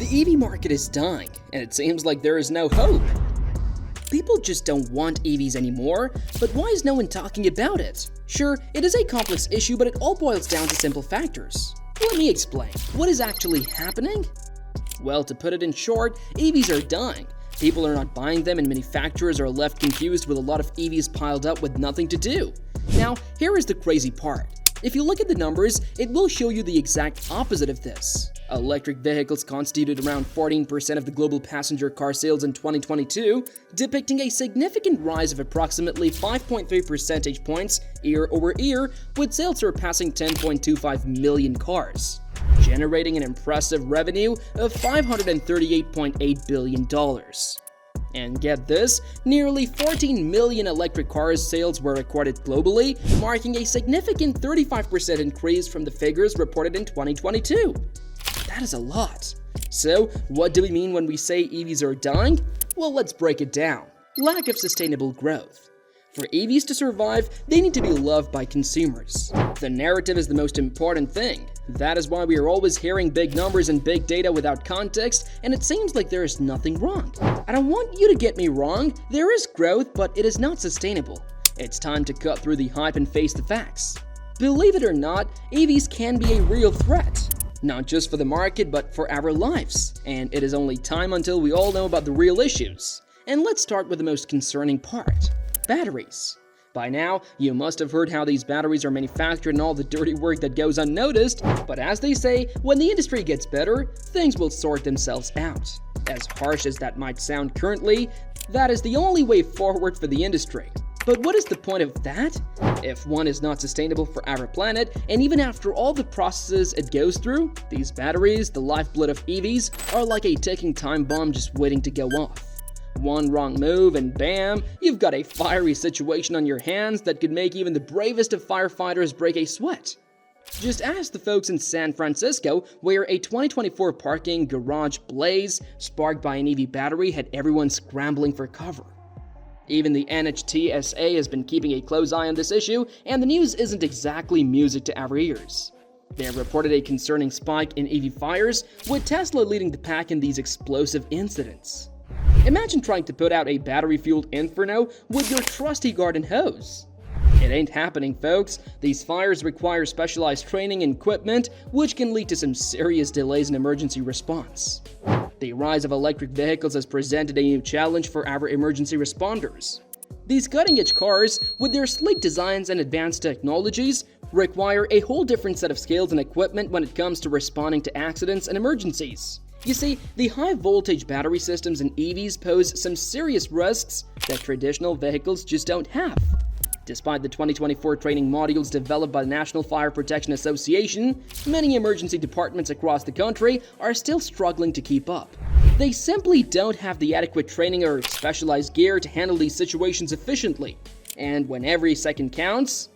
The EV market is dying, and it seems like there is no hope. People just don't want EVs anymore, but why is no one talking about it? Sure, it is a complex issue, but it all boils down to simple factors. Let me explain. What is actually happening? Well, to put it in short, EVs are dying. People are not buying them, and manufacturers are left confused with a lot of EVs piled up with nothing to do. Now, here is the crazy part. If you look at the numbers, it will show you the exact opposite of this. Electric vehicles constituted around 14% of the global passenger car sales in 2022, depicting a significant rise of approximately 5.3 percentage points year over year, with sales surpassing 10.25 million cars, generating an impressive revenue of $538.8 billion. And get this, nearly 14 million electric cars sales were recorded globally, marking a significant 35% increase from the figures reported in 2022. That is a lot. So, what do we mean when we say EVs are dying? Well, let's break it down. Lack of sustainable growth. For EVs to survive, they need to be loved by consumers. The narrative is the most important thing. That is why we are always hearing big numbers and big data without context, and it seems like there is nothing wrong. I don't want you to get me wrong, there is growth, but it is not sustainable. It's time to cut through the hype and face the facts. Believe it or not, EVs can be a real threat. Not just for the market, but for our lives. And it is only time until we all know about the real issues. And let's start with the most concerning part. Batteries. By now, you must have heard how these batteries are manufactured and all the dirty work that goes unnoticed, but as they say, when the industry gets better, things will sort themselves out. As harsh as that might sound currently, that is the only way forward for the industry. But what is the point of that? If one is not sustainable for our planet, and even after all the processes it goes through, these batteries, the lifeblood of EVs, are like a ticking time bomb just waiting to go off. One wrong move and bam, you've got a fiery situation on your hands that could make even the bravest of firefighters break a sweat. Just ask the folks in San Francisco, where a 2024 parking garage blaze sparked by an EV battery had everyone scrambling for cover. Even the NHTSA has been keeping a close eye on this issue, and the news isn't exactly music to our ears. They have reported a concerning spike in EV fires, with Tesla leading the pack in these explosive incidents. Imagine trying to put out a battery-fueled inferno with your trusty garden hose. It ain't happening, folks. These fires require specialized training and equipment, which can lead to some serious delays in emergency response. The rise of electric vehicles has presented a new challenge for our emergency responders. These cutting-edge cars, with their sleek designs and advanced technologies, require a whole different set of skills and equipment when it comes to responding to accidents and emergencies. You see, the high-voltage battery systems in EVs pose some serious risks that traditional vehicles just don't have. Despite the 2024 training modules developed by the National Fire Protection Association, many emergency departments across the country are still struggling to keep up. They simply don't have the adequate training or specialized gear to handle these situations efficiently. And when every second counts,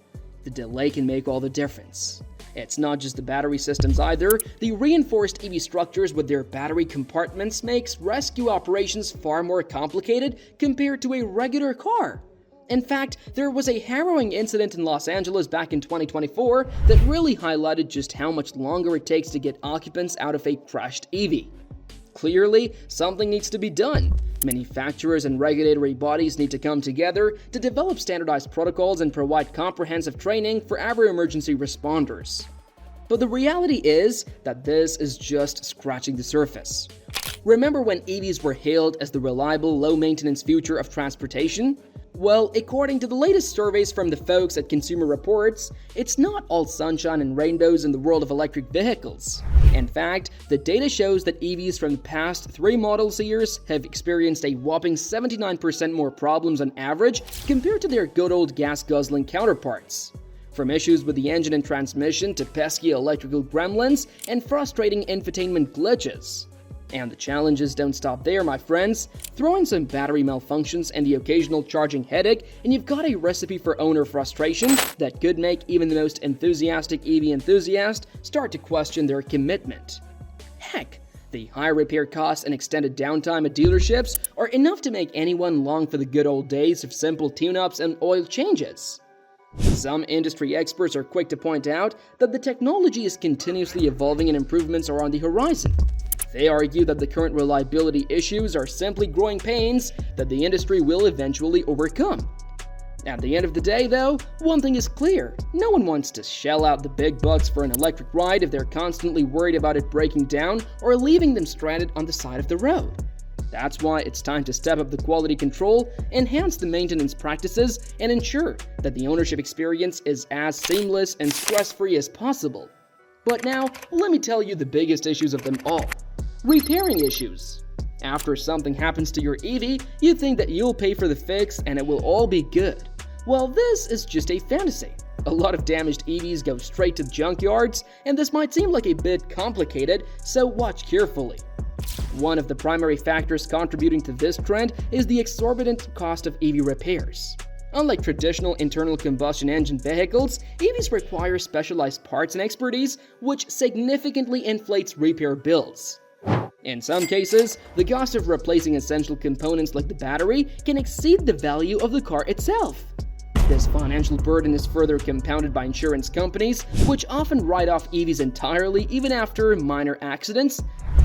the delay can make all the difference. It's not just the battery systems either. The reinforced EV structures with their battery compartments makes rescue operations far more complicated compared to a regular car. In fact, there was a harrowing incident in Los Angeles back in 2024 that really highlighted just how much longer it takes to get occupants out of a crashed EV. Clearly, something needs to be done. Manufacturers and regulatory bodies need to come together to develop standardized protocols and provide comprehensive training for our emergency responders. But the reality is that this is just scratching the surface. Remember when EVs were hailed as the reliable, low-maintenance future of transportation? Well, according to the latest surveys from the folks at Consumer Reports, it's not all sunshine and rainbows in the world of electric vehicles. In fact, the data shows that EVs from the past 3 model years have experienced a whopping 79% more problems on average compared to their good old gas-guzzling counterparts. From issues with the engine and transmission to pesky electrical gremlins and frustrating infotainment glitches. And the challenges don't stop there, my friends. Throw in some battery malfunctions and the occasional charging headache, and you've got a recipe for owner frustration that could make even the most enthusiastic EV enthusiast start to question their commitment. Heck, the high repair costs and extended downtime at dealerships are enough to make anyone long for the good old days of simple tune-ups and oil changes. Some industry experts are quick to point out that the technology is continuously evolving and improvements are on the horizon. They argue that the current reliability issues are simply growing pains that the industry will eventually overcome. At the end of the day, though, one thing is clear: no one wants to shell out the big bucks for an electric ride if they're constantly worried about it breaking down or leaving them stranded on the side of the road. That's why it's time to step up the quality control, enhance the maintenance practices, and ensure that the ownership experience is as seamless and stress-free as possible. But now, let me tell you the biggest issues of them all: repairing issues. After something happens to your EV, you think that you'll pay for the fix and it will all be good. Well, this is just a fantasy. A lot of damaged EVs go straight to junkyards, and this might seem like a bit complicated, so watch carefully. One of the primary factors contributing to this trend is the exorbitant cost of EV repairs. Unlike traditional internal combustion engine vehicles, EVs require specialized parts and expertise, which significantly inflates repair bills. In some cases, the cost of replacing essential components like the battery can exceed the value of the car itself. This financial burden is further compounded by insurance companies, which often write off EVs entirely even after minor accidents,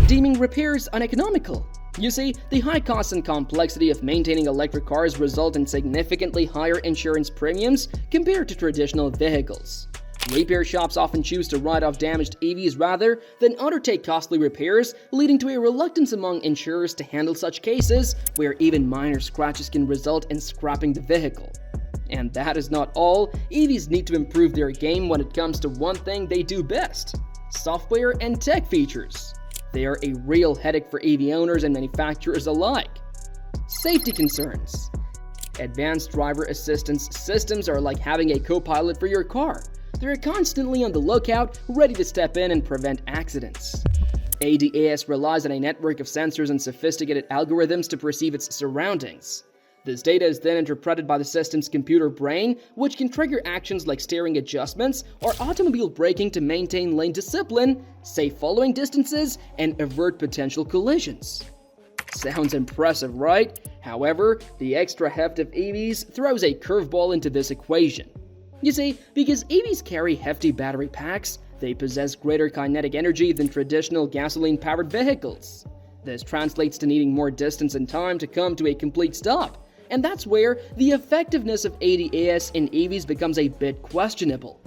deeming repairs uneconomical. You see, the high cost and complexity of maintaining electric cars result in significantly higher insurance premiums compared to traditional vehicles. Repair shops often choose to write off damaged EVs rather than undertake costly repairs, leading to a reluctance among insurers to handle such cases where even minor scratches can result in scrapping the vehicle. And that is not all. EVs need to improve their game when it comes to one thing they do best: software and tech features. They are a real headache for EV owners and manufacturers alike. Safety concerns. Advanced driver assistance systems are like having a co-pilot for your car. They're constantly on the lookout, ready to step in and prevent accidents. ADAS relies on a network of sensors and sophisticated algorithms to perceive its surroundings. This data is then interpreted by the system's computer brain, which can trigger actions like steering adjustments or automobile braking to maintain lane discipline, safe following distances, and avert potential collisions. Sounds impressive, right? However, the extra heft of EVs throws a curveball into this equation. You see, because EVs carry hefty battery packs, they possess greater kinetic energy than traditional gasoline-powered vehicles. This translates to needing more distance and time to come to a complete stop. And that's where the effectiveness of ADAS in EVs becomes a bit questionable.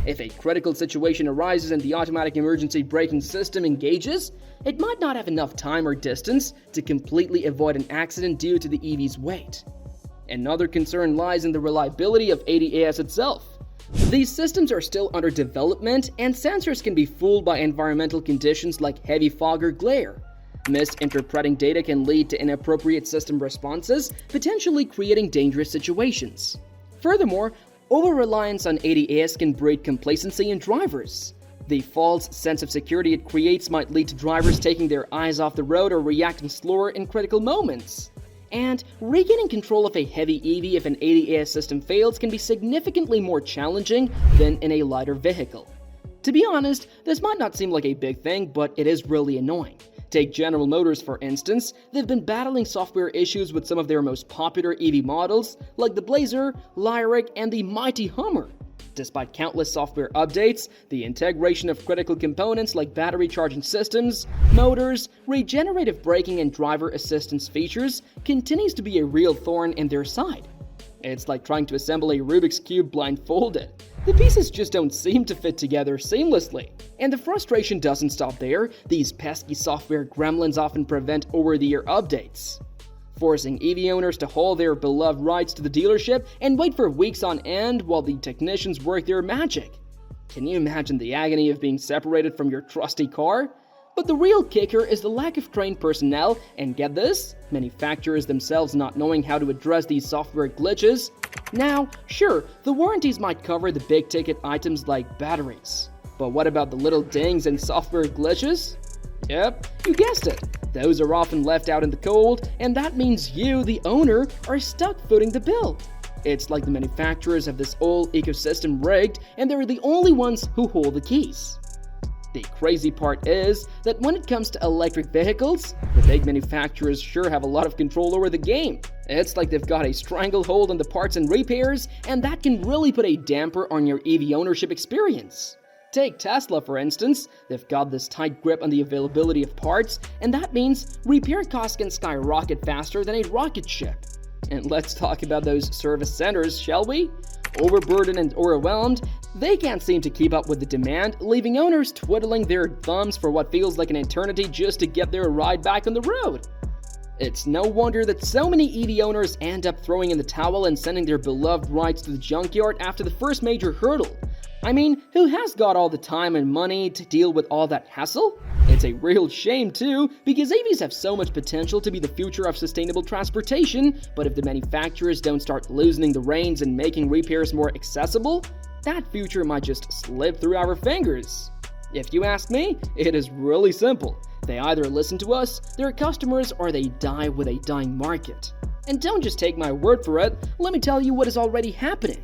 If a critical situation arises and the automatic emergency braking system engages, it might not have enough time or distance to completely avoid an accident due to the EV's weight. Another concern lies in the reliability of ADAS itself. These systems are still under development, and sensors can be fooled by environmental conditions like heavy fog or glare. Misinterpreting data can lead to inappropriate system responses, potentially creating dangerous situations. Furthermore, over-reliance on ADAS can breed complacency in drivers. The false sense of security it creates might lead to drivers taking their eyes off the road or reacting slower in critical moments. And regaining control of a heavy EV if an ADAS system fails can be significantly more challenging than in a lighter vehicle. To be honest, this might not seem like a big thing, but it is really annoying. Take General Motors for instance. They've been battling software issues with some of their most popular EV models, like the Blazer, Lyriq, and the mighty Hummer. Despite countless software updates, the integration of critical components like battery charging systems, motors, regenerative braking, and driver assistance features continues to be a real thorn in their side. It's like trying to assemble a Rubik's Cube blindfolded. The pieces just don't seem to fit together seamlessly. And the frustration doesn't stop there. These pesky software gremlins often prevent over-the-air updates, forcing EV owners to haul their beloved rides to the dealership and wait for weeks on end while the technicians work their magic. Can you imagine the agony of being separated from your trusty car? But the real kicker is the lack of trained personnel, and get this, manufacturers themselves not knowing how to address these software glitches. Now, sure, the warranties might cover the big-ticket items like batteries. But what about the little dings and software glitches? Yep, you guessed it. Those are often left out in the cold, and that means you, the owner, are stuck footing the bill. It's like the manufacturers have this whole ecosystem rigged, and they're the only ones who hold the keys. The crazy part is that when it comes to electric vehicles, the big manufacturers sure have a lot of control over the game. It's like they've got a stranglehold on the parts and repairs, and that can really put a damper on your EV ownership experience. Take Tesla for instance. They've got this tight grip on the availability of parts, and that means repair costs can skyrocket faster than a rocket ship. And let's talk about those service centers, shall we? Overburdened and overwhelmed, they can't seem to keep up with the demand, leaving owners twiddling their thumbs for what feels like an eternity just to get their ride back on the road. It's no wonder that so many EV owners end up throwing in the towel and sending their beloved rides to the junkyard after the first major hurdle. I mean, who has got all the time and money to deal with all that hassle? It's a real shame too, because EVs have so much potential to be the future of sustainable transportation, but if the manufacturers don't start loosening the reins and making repairs more accessible, that future might just slip through our fingers. If you ask me, it is really simple. They either listen to us, their customers, or they die with a dying market. And don't just take my word for it, let me tell you what is already happening.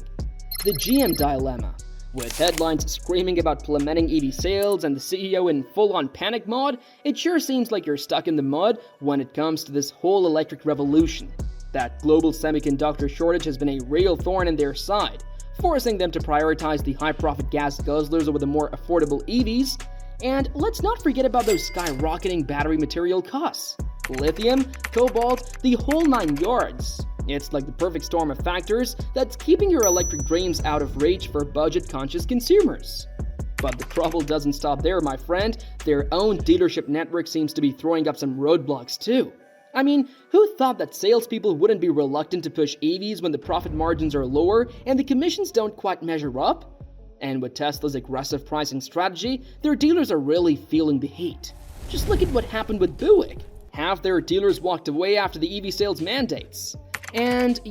The GM dilemma. With headlines screaming about plummeting EV sales and the CEO in full-on panic mode, it sure seems like you're stuck in the mud when it comes to this whole electric revolution. That global semiconductor shortage has been a real thorn in their side, forcing them to prioritize the high-profit gas guzzlers over the more affordable EVs. And let's not forget about those skyrocketing battery material costs. Lithium, cobalt, the whole 9 yards. It's like the perfect storm of factors that's keeping your electric dreams out of reach for budget-conscious consumers. But the trouble doesn't stop there, my friend. Their own dealership network seems to be throwing up some roadblocks too. I mean, who thought that salespeople wouldn't be reluctant to push EVs when the profit margins are lower and the commissions don't quite measure up? And with Tesla's aggressive pricing strategy, their dealers are really feeling the heat. Just look at what happened with Buick. Half their dealers walked away after the EV sales mandates. And,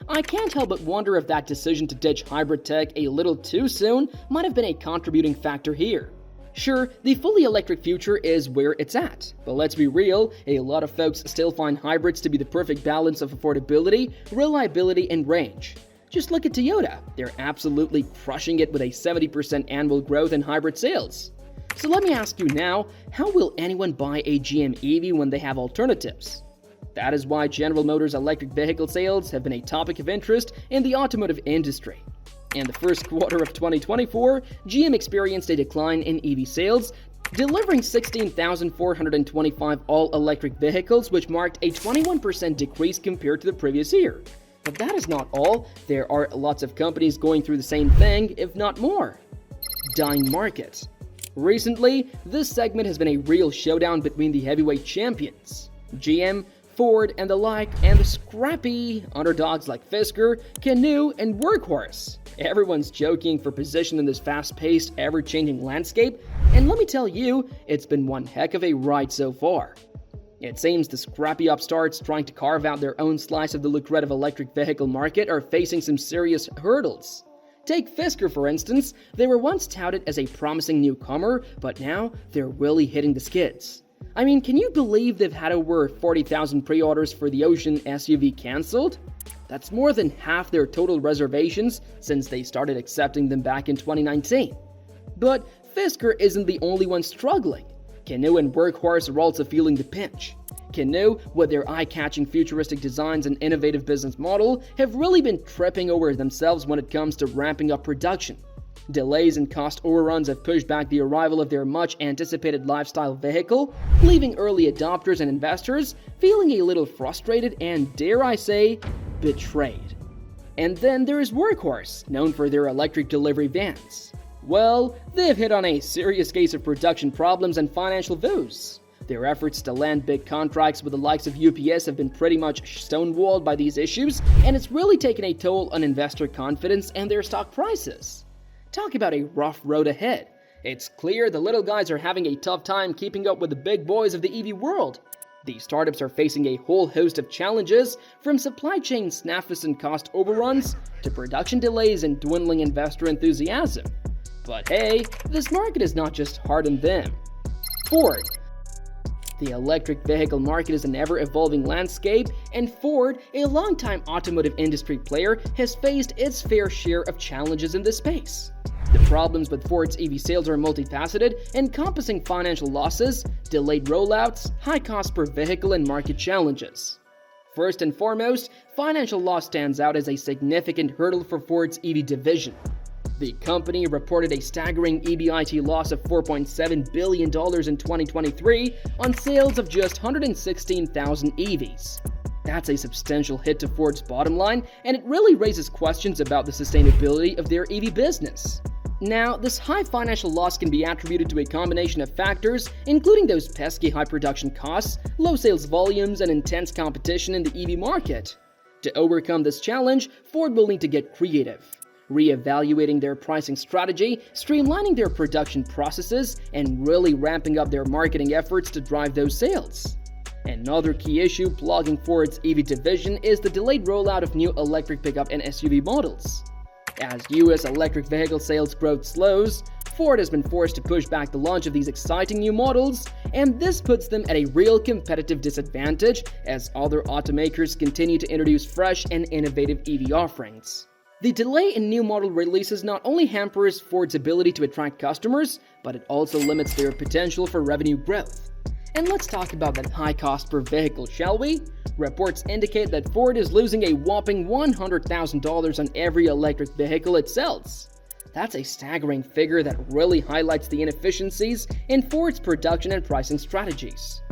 I can't help but wonder if that decision to ditch hybrid tech a little too soon might have been a contributing factor here. Sure, the fully electric future is where it's at, but let's be real, a lot of folks still find hybrids to be the perfect balance of affordability, reliability, and range. Just look at Toyota. They're absolutely crushing it with a 70% annual growth in hybrid sales. So let me ask you now, how will anyone buy a GM EV when they have alternatives? That is why General Motors electric vehicle sales have been a topic of interest in the automotive industry. In the first quarter of 2024, GM experienced a decline in EV sales, delivering 16,425 all-electric vehicles, which marked a 21% decrease compared to the previous year. But that is not all. There are lots of companies going through the same thing, if not more. Dying market. Recently, this segment has been a real showdown between the heavyweight champions. GM, Ford, and the like, and the scrappy underdogs like Fisker, Canoo, and Workhorse. Everyone's joking for position in this fast-paced, ever-changing landscape, and let me tell you, it's been one heck of a ride so far. It seems the scrappy upstarts trying to carve out their own slice of the lucrative electric vehicle market are facing some serious hurdles. Take Fisker for instance. They were once touted as a promising newcomer, but now they're really hitting the skids. I mean, can you believe they've had over 40,000 pre-orders for the Ocean SUV cancelled? That's more than half their total reservations since they started accepting them back in 2019. But Fisker isn't the only one struggling. Canoo and Workhorse are also feeling the pinch. Canoo, with their eye-catching futuristic designs and innovative business model, have really been tripping over themselves when it comes to ramping up production. Delays and cost overruns have pushed back the arrival of their much-anticipated lifestyle vehicle, leaving early adopters and investors feeling a little frustrated and, dare I say, betrayed. And then there is Workhorse, known for their electric delivery vans. Well, they've hit on a serious case of production problems and financial woes. Their efforts to land big contracts with the likes of UPS have been pretty much stonewalled by these issues, and it's really taken a toll on investor confidence and their stock prices. Talk about a rough road ahead. It's clear the little guys are having a tough time keeping up with the big boys of the EV world. These startups are facing a whole host of challenges, from supply chain snafus and cost overruns, to production delays and dwindling investor enthusiasm. But hey, this market is not just hard on them. Ford. The electric vehicle market is an ever-evolving landscape, and Ford, a longtime automotive industry player, has faced its fair share of challenges in this space. The problems with Ford's EV sales are multifaceted, encompassing financial losses, delayed rollouts, high cost per vehicle, and market challenges. First and foremost, financial loss stands out as a significant hurdle for Ford's EV division. The company reported a staggering EBIT loss of $4.7 billion in 2023 on sales of just 116,000 EVs. That's a substantial hit to Ford's bottom line, and it really raises questions about the sustainability of their EV business. Now, this high financial loss can be attributed to a combination of factors, including those pesky high production costs, low sales volumes, and intense competition in the EV market. To overcome this challenge, Ford will need to get creative, reevaluating their pricing strategy, streamlining their production processes, and really ramping up their marketing efforts to drive those sales. Another key issue plaguing Ford's EV division is the delayed rollout of new electric pickup and SUV models. As US electric vehicle sales growth slows, Ford has been forced to push back the launch of these exciting new models, and this puts them at a real competitive disadvantage as other automakers continue to introduce fresh and innovative EV offerings. The delay in new model releases not only hampers Ford's ability to attract customers, but it also limits their potential for revenue growth. And let's talk about that high cost per vehicle, shall we? Reports indicate that Ford is losing a whopping $100,000 on every electric vehicle it sells. That's a staggering figure that really highlights the inefficiencies in Ford's production and pricing strategies.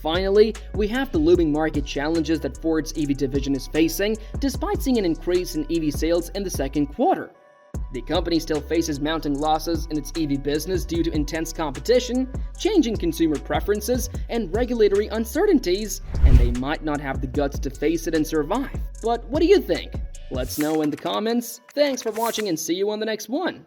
Finally, we have the looming market challenges that Ford's EV division is facing, despite seeing an increase in EV sales in the second quarter. The company still faces mounting losses in its EV business due to intense competition, changing consumer preferences, and regulatory uncertainties, and they might not have the guts to face it and survive. But what do you think? Let's know in the comments. Thanks for watching and see you on the next one.